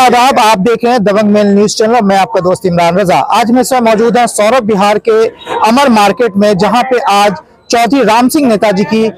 आदाब, आप देख रहे हैं दबंग मेल न्यूज चैनल। मैं आपका दोस्त इमरान रजा। आज मैं इसमें मौजूद है सौरभ बिहार के अमर मार्केट में, जहां पे आज चौधरी राम सिंह नेताजी की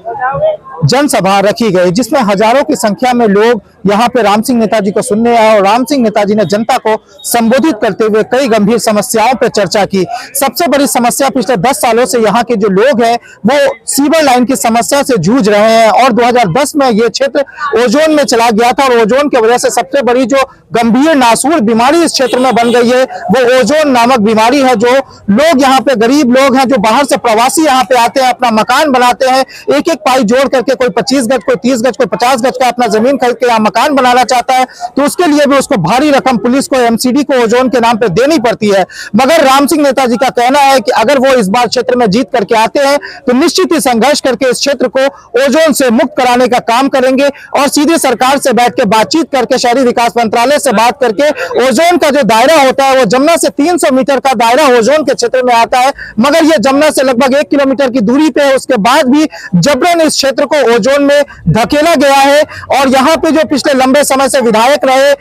जनसभा रखी गई, जिसमें हजारों की संख्या में लोग यहां पे राम सिंह नेताजी को सुनने आए और राम सिंह नेताजी ने जनता को संबोधित करते हुए कई गंभीर समस्याओं पर चर्चा की। सबसे बड़ी समस्या पिछले 10 सालों से यहाँ के जो लोग हैं वो सीवर लाइन की समस्या से जूझ रहे हैं और 2010 में ये क्षेत्र ओजोन में चला गया था और ओजोन की वजह से सबसे बड़ी जो गंभीर नासूर बीमारी इस क्षेत्र में बन गई है वो ओजोन नामक बीमारी है। जो लोग यहाँ पे गरीब लोग हैं, जो बाहर से प्रवासी यहाँ पे आते हैं, अपना मकान बनाते हैं, एक एक पाई जोड़ करके, कोई 25 गज, कोई 30 गज, कोई 50 गज का अपना जमीन खरीद के यहाँ मकान बनाना चाहता है, तो उसके लिए भी उसको भारी रकम पुलिस को, एमसीडी को ओजोन के नाम पे देनी पड़ती है। मगर राम सिंह नेताजी का कहना है कि अगर वो इस बार क्षेत्र में जीत करके आते हैं तो निश्चित ही संघर्ष करके इस क्षेत्र को ओजोन से मुक्त कराने का काम करेंगे और सीधे सरकार से बैठ के बातचीत करके, शहरी विकास मंत्रालय से बात करके, ओजोन का जो दायरा होता है वो जमुना से 300 मीटर का दायरा ओजोन के क्षेत्र में आता है, मगर ये जमुना से लगभग 1 किलोमीटर की दूरी पे है। उसके बाद भी जबरन इस क्षेत्र को ओजोन में धकेला गया है और यहाँ पे जो पिछले लंबे समय से विधायक रहे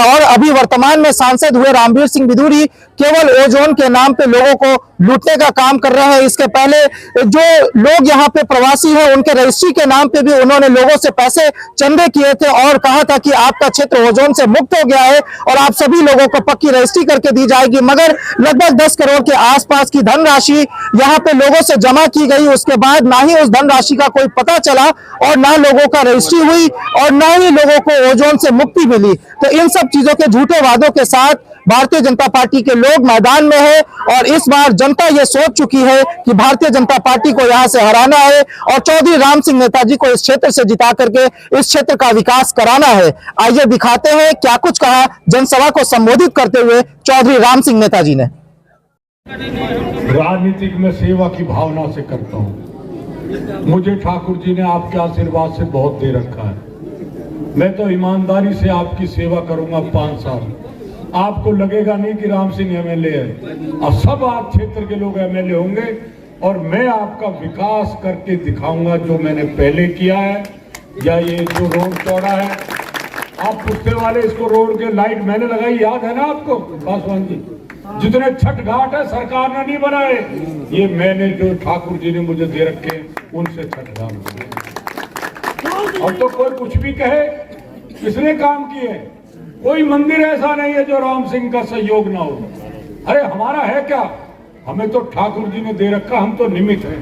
और अभी वर्तमान में सांसद हुए रामवीर सिंह बिधूरी केवल ओजोन के नाम पे लोगों को लूटने का काम कर रहे हैं। इसके पहले जो लोग यहाँ पे प्रवासी हैं उनके रजिस्ट्री के नाम पे भी उन्होंने लोगों से पैसे चंदे किए थे और कहा था कि आपका क्षेत्र ओजोन से मुक्त हो गया है और आप सभी लोगों को पक्की रजिस्ट्री करके दी जाएगी। मगर लगभग 10 करोड़ के आसपास की धनराशि यहाँ पे लोगों से जमा की गई, उसके बाद ना ही उस धनराशि का कोई पता चला और ना लोगों का रजिस्ट्री हुई और ना ही लोगों को ओजोन से मुक्ति मिली। तो इन सब चीजों के झूठे वादों के साथ भारतीय जनता पार्टी के लोग मैदान में है और इस बार जनता ये सोच चुकी है कि भारतीय जनता पार्टी को यहां से हराना है और चौधरी राम सिंह नेताजी को इस क्षेत्र से जिता करके इस क्षेत्र का विकास कराना है। आइए दिखाते हैं क्या कुछ कहा जनसभा को संबोधित करते हुए चौधरी राम सिंह नेताजी ने। राजनीतिक में सेवा की भावना से करता हूँ। मुझे ठाकुर जी ने आपके आशीर्वाद से बहुत दे रखा है। मैं तो ईमानदारी से आपकी सेवा करूंगा 5 साल। आपको लगेगा नहीं कि राम सिंह एमएलए है, और सब आप क्षेत्र के लोग एमएलए होंगे और मैं आपका विकास करके दिखाऊंगा जो मैंने पहले किया है। या ये जो रोड चौड़ा है, आप पूछते वाले इसको रोड के लाइट मैंने लगाई, याद है ना आपको पासवान जी? जितने छठ घाट है सरकार ने नहीं बनाए, ये मैंने जो ठाकुर जी ने मुझे दे रखे उनसे छठ घाट बनाए। अब तो कोई कुछ भी कहे, किसने काम किए? कोई मंदिर ऐसा नहीं है जो राम सिंह का सहयोग ना हो। अरे हमारा है क्या? हमें तो ठाकुर जी ने दे रखा, हम तो निमित्त हैं।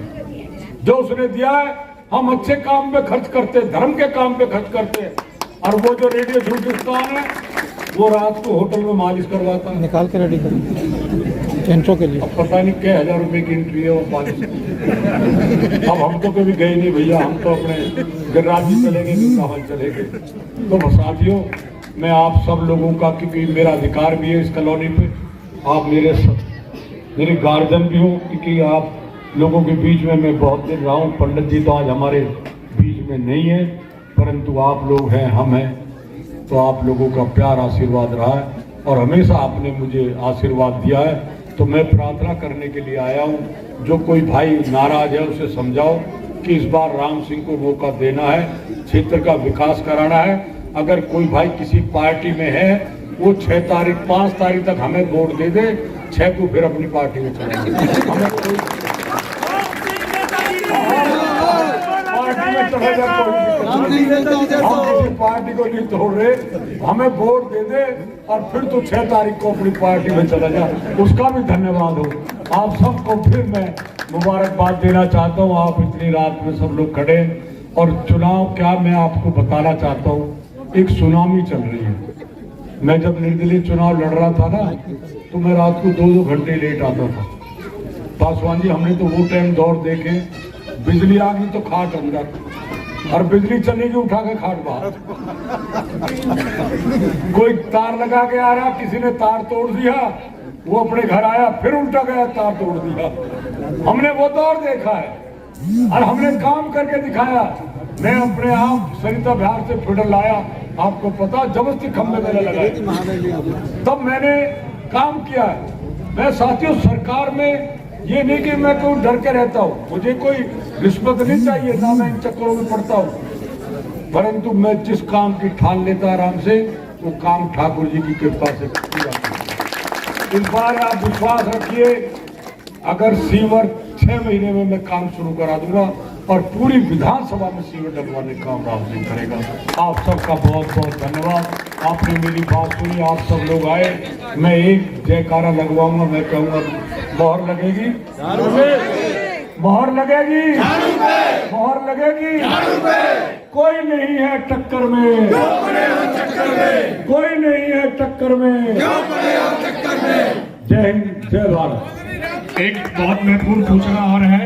जो उसने दिया है हम अच्छे काम पे खर्च करते, धर्म के काम पे खर्च करते। और वो जो रेडियो हिंदुस्तान है वो रात को होटल में मालिश करवाता है, निकाल के रेडी कर इंट्रो के लिए। अब पता नहीं क्या 1000 रुपए की एंट्री है वो मालिश। अब हम तो कभी गए नहीं भैया, हम तो अपने गिरिराज जी चलेंगे, वृंदावन चलेंगे। तो साथियों, मैं आप सब लोगों का, क्योंकि मेरा अधिकार भी है इस कॉलोनी पे, आप मेरे गार्जियन भी हो, क्योंकि आप लोगों के बीच में मैं बहुत दिन रहा हूँ। पंडित जी तो आज हमारे बीच में नहीं है, परंतु आप लोग हैं, हम हैं, तो आप लोगों का प्यार आशीर्वाद रहा है और हमेशा आपने मुझे आशीर्वाद दिया है। तो मैं प्रार्थना करने के लिए आया हूँ, जो कोई भाई नाराज है उसे समझाओ कि इस बार राम सिंह को मौका देना है, क्षेत्र का विकास कराना है। अगर कोई भाई किसी पार्टी में है वो 5 तारीख तक हमें वोट दे दे, 6 को फिर अपनी पार्टी में चलेंगे। हमें कोई पार्टी में चले जाए, हम किसी पार्टी को नहीं तोड़ रहे, हमें वोट दे दे और फिर तो 6 तारीख को अपनी पार्टी में चला जाए, उसका भी धन्यवाद हो। आप सबको फिर मैं मुबारकबाद देना चाहता हूँ। आप इतनी रात में सब लोग खड़े और चुनाव क्या, मैं आपको बताना चाहता हूँ, एक सुनामी चल रही है। मैं जब निर्दलीय चुनाव लड़ रहा था ना, तो मैं रात को 2-2 घंटे लेट आता था। पासवान जी, हमने तो वो टाइम दौर देखे, बिजली आ गई तो खाट अंदर और बिजली चलेगी उठा के खाट बाहर। कोई तार लगा के आ रहा, किसी ने तार तोड़ दिया, वो अपने घर आया, फिर उल्टा गया, तार तोड़ दिया। हमने वो दौर देखा है और हमने काम करके दिखाया। मैं अपने आप सरिता बिहार से फिडर लाया, आपको पता, जबरदस्ती खंबे में लगाए, तब मैंने काम किया है। मैं साथियों, सरकार में ये नहीं कि मैं कोई डर के रहता हूँ, मुझे कोई रिश्वत नहीं चाहिए, ना मैं इन चक्करों में पड़ता हूँ, परंतु मैं जिस काम की ठान लेता आराम से, वो काम ठाकुर जी की कृपा से पूरा करेंगे। इस बार आप विश्वास रखिए, अगर सीवर 6 महीने में मैं काम शुरू करा दूंगा और पूरी विधानसभा में सीवर डलवाने का काम राम सिंह करेगा। आप सबका बहुत बहुत धन्यवाद। आपने मेरी बात सुनी, आप सब लोग आए। मैं एक जयकारा लगवाऊंगा, मैं कहूंगा मोहर लगेगी, मोहर लगेगी, मोहर लगेगी। कोई नहीं है टक्कर में, कोई नहीं है टक्कर में। जय हिंद, जय भारत। एक बहुत महत्वपूर्ण सूचना और है